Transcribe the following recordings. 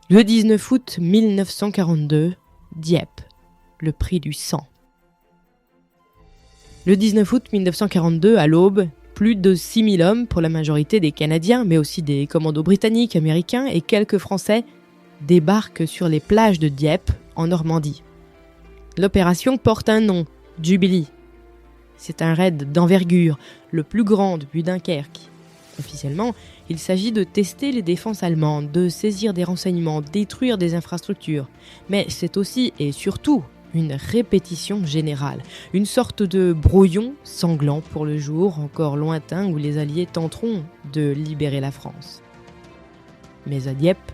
Le 19 août 1942, Dieppe, le prix du sang. Le 19 août 1942, à l'aube, plus de 6000 hommes, pour la majorité des Canadiens, mais aussi des commandos britanniques, américains et quelques Français, débarquent sur les plages de Dieppe, en Normandie. L'opération porte un nom, Jubilee. C'est un raid d'envergure, le plus grand depuis Dunkerque. Officiellement, il s'agit de tester les défenses allemandes, de saisir des renseignements, détruire des infrastructures. Mais c'est aussi et surtout une répétition générale, une sorte de brouillon sanglant pour le jour encore lointain où les Alliés tenteront de libérer la France. Mais à Dieppe,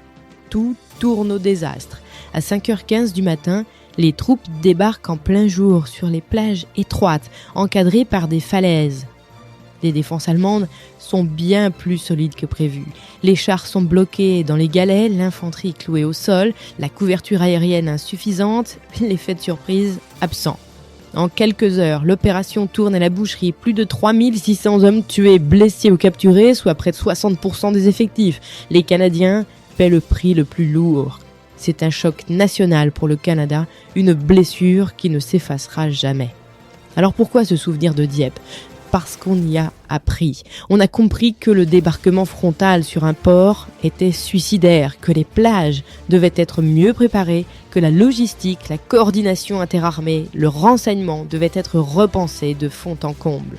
tout tourne au désastre. À 5h15 du matin, les troupes débarquent en plein jour sur les plages étroites, encadrées par des falaises. Les défenses allemandes sont bien plus solides que prévu. Les chars sont bloqués dans les galets, l'infanterie clouée au sol, la couverture aérienne insuffisante, l'effet de surprise absent. En quelques heures, l'opération tourne à la boucherie. Plus de 3600 hommes tués, blessés ou capturés, soit près de 60% des effectifs. Les Canadiens paient le prix le plus lourd. C'est un choc national pour le Canada, une blessure qui ne s'effacera jamais. Alors pourquoi se souvenir de Dieppe ? Parce qu'on y a appris. On a compris que le débarquement frontal sur un port était suicidaire, que les plages devaient être mieux préparées, que la logistique, la coordination interarmée, le renseignement devaient être repensés de fond en comble.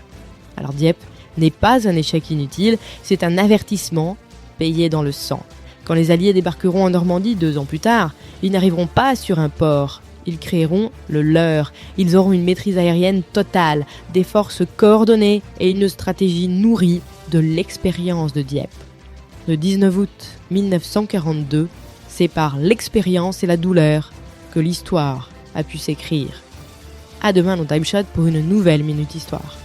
Alors Dieppe n'est pas un échec inutile, c'est un avertissement payé dans le sang. Quand les Alliés débarqueront en Normandie 2 ans plus tard, ils n'arriveront pas sur un port. Ils créeront le leur. Ils auront une maîtrise aérienne totale, des forces coordonnées et une stratégie nourrie de l'expérience de Dieppe. Le 19 août 1942, c'est par l'expérience et la douleur que l'histoire a pu s'écrire. À demain dans Time Shot pour une nouvelle Minute Histoire.